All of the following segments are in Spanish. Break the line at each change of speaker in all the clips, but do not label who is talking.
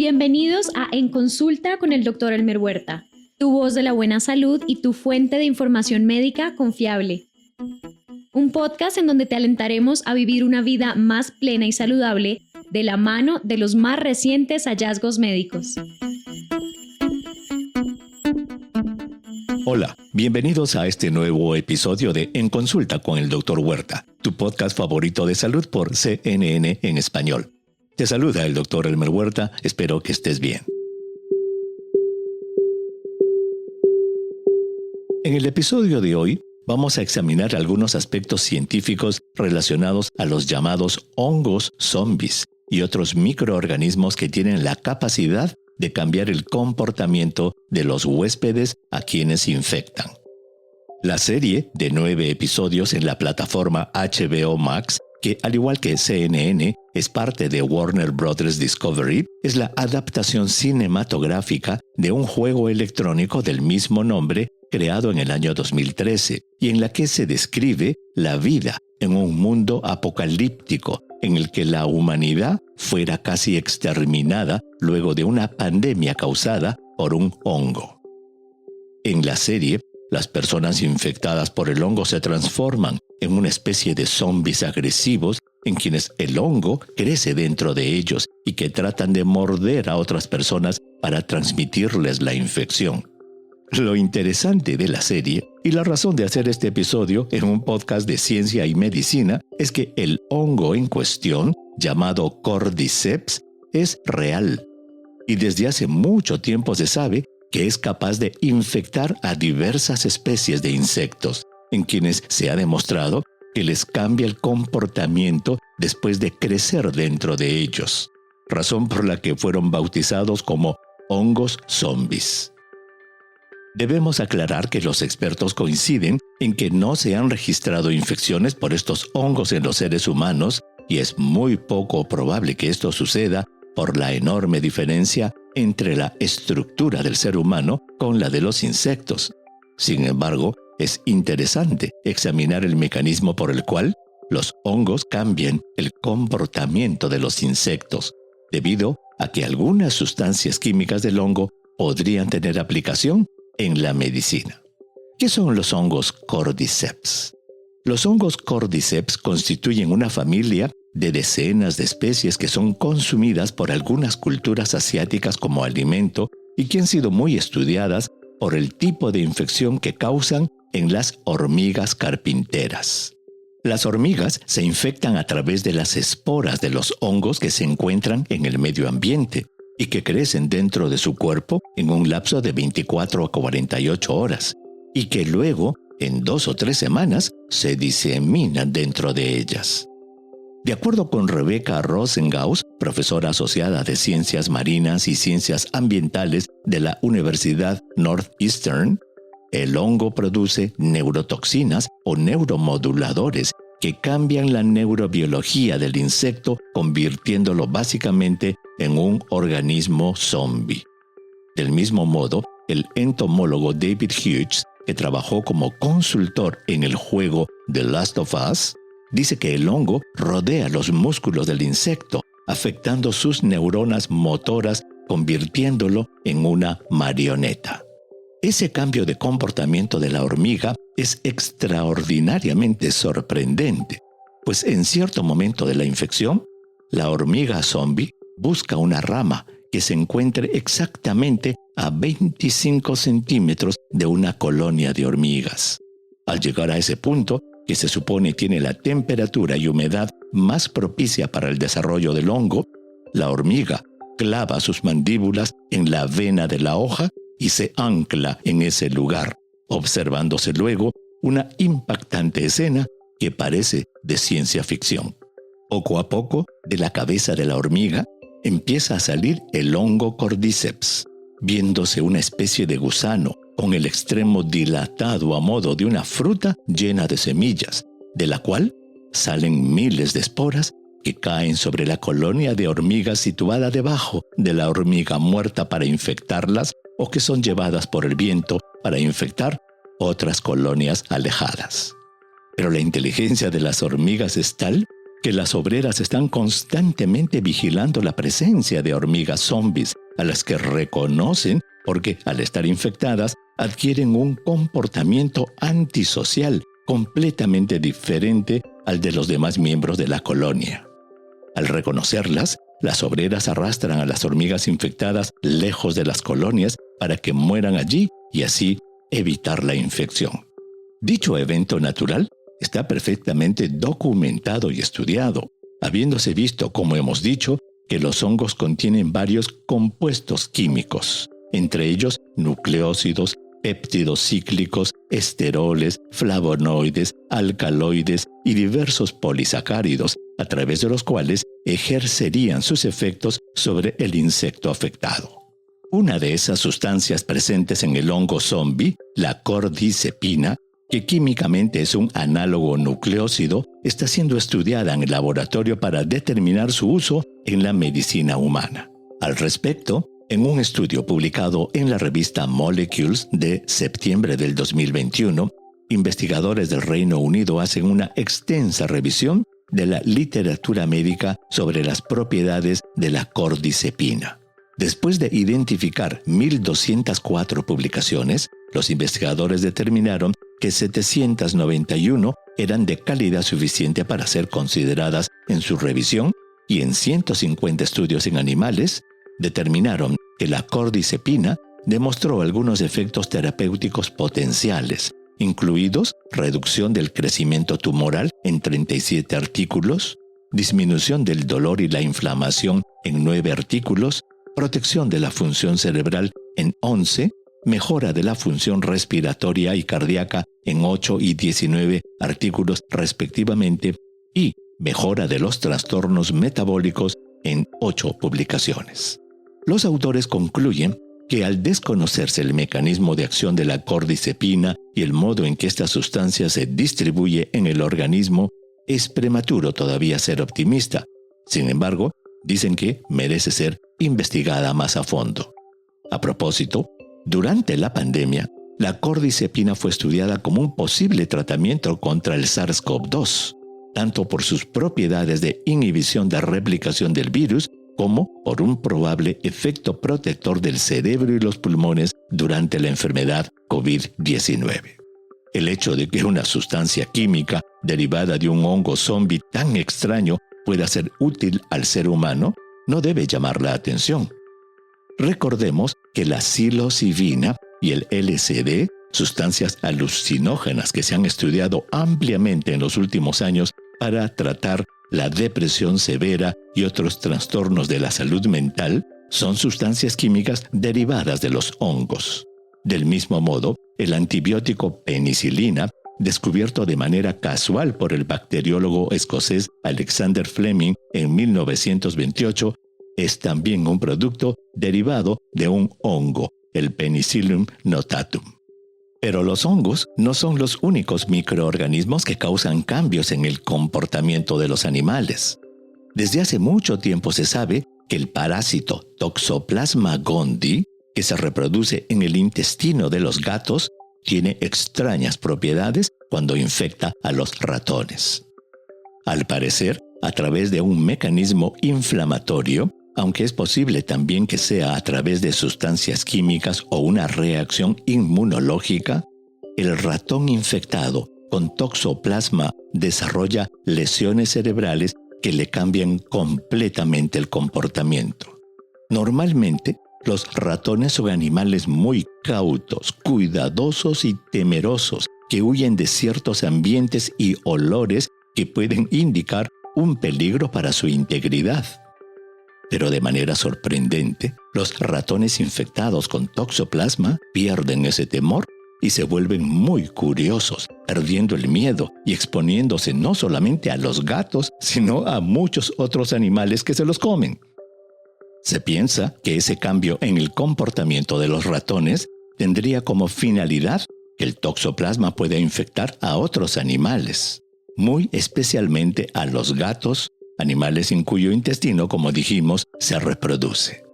Bienvenidos a En Consulta con el Dr. Elmer Huerta, tu voz de la buena salud y tu fuente de información médica confiable. Un podcast en donde te alentaremos a vivir una vida más plena y saludable de la mano de los más recientes hallazgos médicos.
Hola, bienvenidos a este nuevo episodio de En Consulta con el Dr. Huerta, tu podcast favorito de salud por CNN en español. Te saluda el Dr. Elmer Huerta, espero que estés bien. En el episodio de hoy vamos a examinar algunos aspectos científicos relacionados a los llamados hongos zombies y otros microorganismos que tienen la capacidad de cambiar el comportamiento de los huéspedes a quienes infectan. La serie de 9 episodios en la plataforma HBO Max, que al igual que CNN es parte de Warner Bros. Discovery, es la adaptación cinematográfica de un juego electrónico del mismo nombre creado en el año 2013 y en la que se describe la vida en un mundo apocalíptico en el que la humanidad fuera casi exterminada luego de una pandemia causada por un hongo. En la serie, las personas infectadas por el hongo se transforman en una especie de zombies agresivos en quienes el hongo crece dentro de ellos y que tratan de morder a otras personas para transmitirles la infección. Lo interesante de la serie y la razón de hacer este episodio en un podcast de ciencia y medicina es que el hongo en cuestión, llamado Cordyceps, es real. Y desde hace mucho tiempo se sabe que es capaz de infectar a diversas especies de insectos, en quienes se ha demostrado que les cambia el comportamiento después de crecer dentro de ellos, razón por la que fueron bautizados como hongos zombies. Debemos aclarar que los expertos coinciden en que no se han registrado infecciones por estos hongos en los seres humanos y es muy poco probable que esto suceda por la enorme diferencia entre la estructura del ser humano con la de los insectos. Sin embargo, es interesante examinar el mecanismo por el cual los hongos cambian el comportamiento de los insectos, debido a que algunas sustancias químicas del hongo podrían tener aplicación en la medicina. ¿Qué son los hongos Cordyceps? Los hongos Cordyceps constituyen una familia de decenas de especies que son consumidas por algunas culturas asiáticas como alimento y que han sido muy estudiadas por el tipo de infección que causan en las hormigas carpinteras. Las hormigas se infectan a través de las esporas de los hongos que se encuentran en el medio ambiente y que crecen dentro de su cuerpo en un lapso de 24 a 48 horas, y que luego, en 2 o 3 semanas, se diseminan dentro de ellas. De acuerdo con Rebecca Rosengaus, profesora asociada de Ciencias Marinas y Ciencias Ambientales de la Universidad Northeastern, el hongo produce neurotoxinas o neuromoduladores que cambian la neurobiología del insecto, convirtiéndolo básicamente en un organismo zombie. Del mismo modo, el entomólogo David Hughes, que trabajó como consultor en el juego The Last of Us, dice que el hongo rodea los músculos del insecto, afectando sus neuronas motoras, convirtiéndolo en una marioneta. Ese cambio de comportamiento de la hormiga es extraordinariamente sorprendente, pues en cierto momento de la infección, la hormiga zombie busca una rama que se encuentre exactamente a 25 centímetros de una colonia de hormigas. Al llegar a ese punto, que se supone tiene la temperatura y humedad más propicia para el desarrollo del hongo, la hormiga clava sus mandíbulas en la vena de la hoja y se ancla en ese lugar, observándose luego una impactante escena que parece de ciencia ficción. Poco a poco, de la cabeza de la hormiga, empieza a salir el hongo Cordyceps, viéndose una especie de gusano con el extremo dilatado a modo de una fruta llena de semillas, de la cual salen miles de esporas que caen sobre la colonia de hormigas situada debajo de la hormiga muerta para infectarlas o que son llevadas por el viento para infectar otras colonias alejadas. Pero la inteligencia de las hormigas es tal que las obreras están constantemente vigilando la presencia de hormigas zombies, a las que reconocen porque al estar infectadas adquieren un comportamiento antisocial completamente diferente al de los demás miembros de la colonia. Al reconocerlas, las obreras arrastran a las hormigas infectadas lejos de las colonias para que mueran allí y así evitar la infección. Dicho evento natural está perfectamente documentado y estudiado, habiéndose visto, como hemos dicho, que los hongos contienen varios compuestos químicos, entre ellos nucleósidos, péptidos cíclicos, esteroles, flavonoides, alcaloides y diversos polisacáridos, a través de los cuales ejercerían sus efectos sobre el insecto afectado. Una de esas sustancias presentes en el hongo zombie, la cordycepina, que químicamente es un análogo nucleósido, está siendo estudiada en el laboratorio para determinar su uso en la medicina humana. Al respecto, en un estudio publicado en la revista Molecules de septiembre del 2021, investigadores del Reino Unido hacen una extensa revisión de la literatura médica sobre las propiedades de la cordycepina. Después de identificar 1.204 publicaciones, los investigadores determinaron que 791 eran de calidad suficiente para ser consideradas en su revisión y en 150 estudios en animales, determinaron que la cordycepina demostró algunos efectos terapéuticos potenciales, incluidos reducción del crecimiento tumoral en 37 artículos, disminución del dolor y la inflamación en 9 artículos, protección de la función cerebral en 11, mejora de la función respiratoria y cardíaca en 8 y 19 artículos respectivamente, y mejora de los trastornos metabólicos en 8 publicaciones. Los autores concluyen que al desconocerse el mecanismo de acción de la cordycepina y el modo en que esta sustancia se distribuye en el organismo, es prematuro todavía ser optimista. Sin embargo, dicen que merece ser investigada más a fondo. A propósito, durante la pandemia, la cordycepina fue estudiada como un posible tratamiento contra el SARS-CoV-2, tanto por sus propiedades de inhibición de replicación del virus como por un probable efecto protector del cerebro y los pulmones durante la enfermedad COVID-19. El hecho de que una sustancia química derivada de un hongo zombie tan extraño pueda ser útil al ser humano no debe llamar la atención. Recordemos que la psilocibina y el LSD, sustancias alucinógenas que se han estudiado ampliamente en los últimos años para tratar la depresión severa y otros trastornos de la salud mental, son sustancias químicas derivadas de los hongos. Del mismo modo, el antibiótico penicilina, descubierto de manera casual por el bacteriólogo escocés Alexander Fleming en 1928, es también un producto derivado de un hongo, el Penicillium notatum. Pero los hongos no son los únicos microorganismos que causan cambios en el comportamiento de los animales. Desde hace mucho tiempo se sabe que el parásito Toxoplasma gondii, que se reproduce en el intestino de los gatos, tiene extrañas propiedades cuando infecta a los ratones. Al parecer, a través de un mecanismo inflamatorio, aunque es posible también que sea a través de sustancias químicas o una reacción inmunológica, el ratón infectado con toxoplasma desarrolla lesiones cerebrales que le cambian completamente el comportamiento. Normalmente, los ratones son animales muy cautos, cuidadosos y temerosos, que huyen de ciertos ambientes y olores que pueden indicar un peligro para su integridad. Pero de manera sorprendente, los ratones infectados con toxoplasma pierden ese temor y se vuelven muy curiosos, perdiendo el miedo y exponiéndose no solamente a los gatos, sino a muchos otros animales que se los comen. Se piensa que ese cambio en el comportamiento de los ratones tendría como finalidad que el toxoplasma pueda infectar a otros animales, muy especialmente a los gatos, animales en cuyo intestino, como dijimos, se reproduce.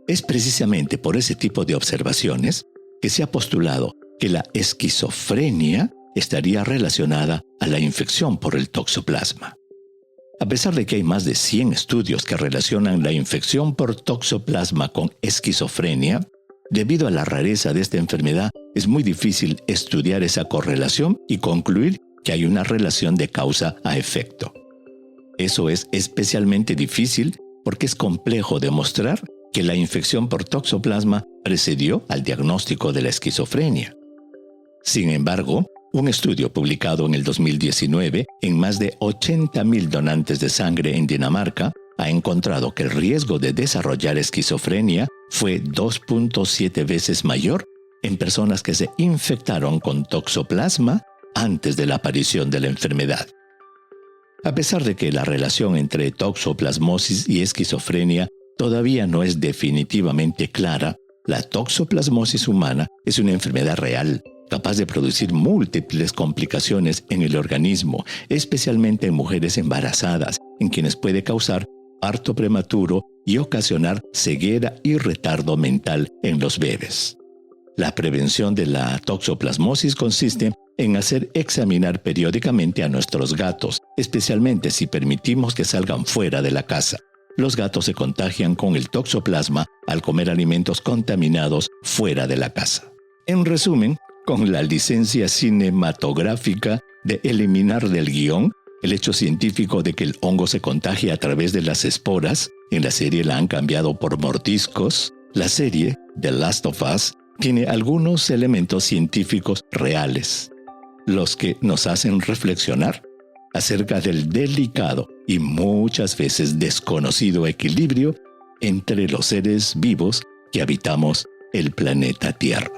Es precisamente por ese tipo de observaciones que se ha postulado que la esquizofrenia estaría relacionada a la infección por el toxoplasma. A pesar de que hay más de 100 estudios que relacionan la infección por toxoplasma con esquizofrenia, debido a la rareza de esta enfermedad, es muy difícil estudiar esa correlación y concluir que hay una relación de causa a efecto. Eso es especialmente difícil porque es complejo demostrar que la infección por toxoplasma precedió al diagnóstico de la esquizofrenia. Sin embargo, un estudio publicado en el 2019 en más de 80,000 donantes de sangre en Dinamarca ha encontrado que el riesgo de desarrollar esquizofrenia fue 2.7 veces mayor en personas que se infectaron con toxoplasma antes de la aparición de la enfermedad. A pesar de que la relación entre toxoplasmosis y esquizofrenia todavía no es definitivamente clara, la toxoplasmosis humana es una enfermedad real, capaz de producir múltiples complicaciones en el organismo, especialmente en mujeres embarazadas, en quienes puede causar parto prematuro y ocasionar ceguera y retardo mental en los bebés. La prevención de la toxoplasmosis consiste en hacer examinar periódicamente a nuestros gatos, especialmente si permitimos que salgan fuera de la casa. Los gatos se contagian con el toxoplasma al comer alimentos contaminados fuera de la casa. En resumen, con la licencia cinematográfica de eliminar del guión el hecho científico de que el hongo se contagia a través de las esporas, en la serie la han cambiado por mordiscos, la serie The Last of Us tiene algunos elementos científicos reales, los que nos hacen reflexionar acerca del delicado y muchas veces desconocido equilibrio entre los seres vivos que habitamos el planeta Tierra.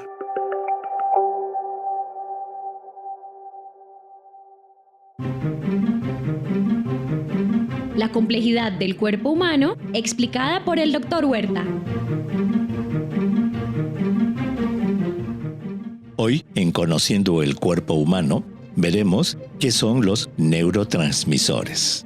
La complejidad del cuerpo humano, explicada por el Dr. Huerta.
Hoy, en Conociendo el Cuerpo Humano, veremos qué son los neurotransmisores.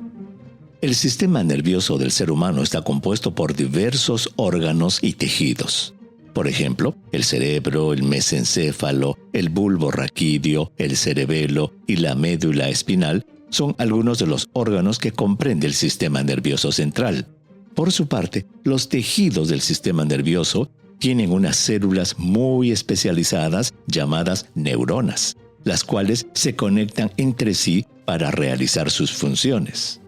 El sistema nervioso del ser humano está compuesto por diversos órganos y tejidos. Por ejemplo, el cerebro, el mesencéfalo, el bulbo raquídeo, el cerebelo y la médula espinal son algunos de los órganos que comprende el sistema nervioso central. Por su parte, los tejidos del sistema nervioso tienen unas células muy especializadas llamadas neuronas, las cuales se conectan entre sí para realizar sus funciones.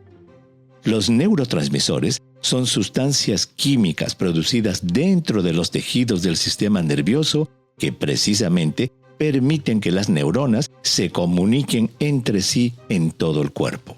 Los neurotransmisores son sustancias químicas producidas dentro de los tejidos del sistema nervioso que precisamente permiten que las neuronas se comuniquen entre sí en todo el cuerpo.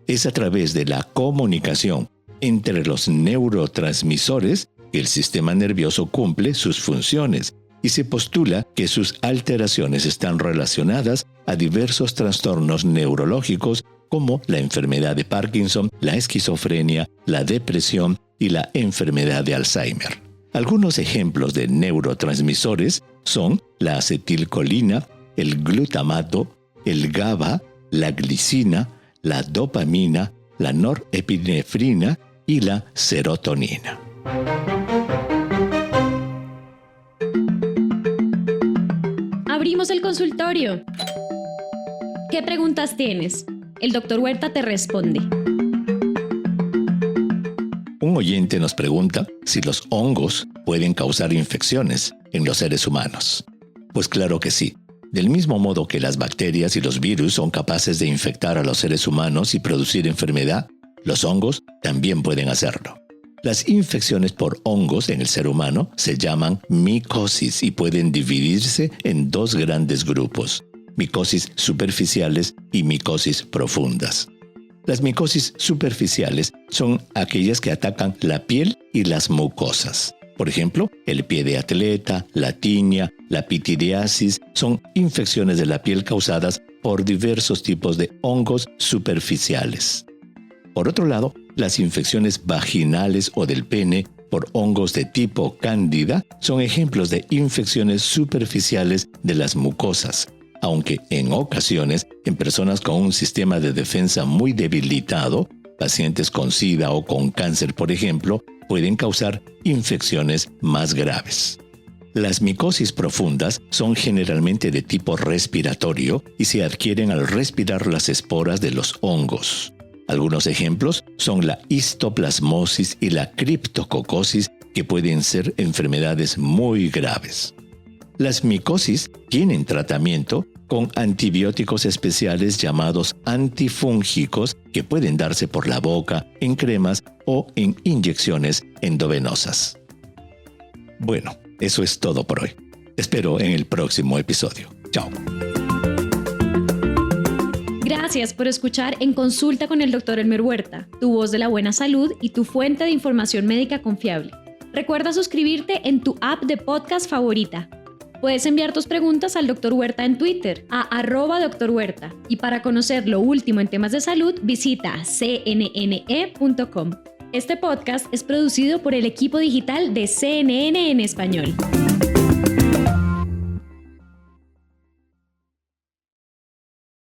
Es a través de la comunicación entre los neurotransmisores que el sistema nervioso cumple sus funciones y se postula que sus alteraciones están relacionadas a diversos trastornos neurológicos como la enfermedad de Parkinson, la esquizofrenia, la depresión y la enfermedad de Alzheimer. Algunos ejemplos de neurotransmisores son la acetilcolina, el glutamato, el GABA, la glicina, la dopamina, la norepinefrina y la serotonina.
Abrimos el consultorio. ¿Qué preguntas tienes? El Dr. Huerta te responde.
Un oyente nos pregunta si los hongos pueden causar infecciones en los seres humanos. Pues claro que sí. Del mismo modo que las bacterias y los virus son capaces de infectar a los seres humanos y producir enfermedad, los hongos también pueden hacerlo. Las infecciones por hongos en el ser humano se llaman micosis y pueden dividirse en dos grandes grupos: micosis superficiales y micosis profundas. Las micosis superficiales son aquellas que atacan la piel y las mucosas. Por ejemplo, el pie de atleta, la tiña, la pitidiasis son infecciones de la piel causadas por diversos tipos de hongos superficiales. Por otro lado, las infecciones vaginales o del pene por hongos de tipo cándida son ejemplos de infecciones superficiales de las mucosas, aunque en ocasiones en personas con un sistema de defensa muy debilitado, pacientes con SIDA o con cáncer, por ejemplo, pueden causar infecciones más graves. Las micosis profundas son generalmente de tipo respiratorio y se adquieren al respirar las esporas de los hongos. Algunos ejemplos son la histoplasmosis y la criptococosis, que pueden ser enfermedades muy graves. Las micosis tienen tratamiento con antibióticos especiales llamados antifúngicos que pueden darse por la boca, en cremas o en inyecciones endovenosas. Bueno, eso es todo por hoy. Te espero en el próximo episodio. Chao.
Gracias por escuchar En Consulta con el Dr. Elmer Huerta, tu voz de la buena salud y tu fuente de información médica confiable. Recuerda suscribirte en tu app de podcast favorita. Puedes enviar tus preguntas al Dr. Huerta en Twitter, a @Dr. Huerta. Y para conocer lo último en temas de salud, visita cnne.com. Este podcast es producido por el equipo digital de CNN en español.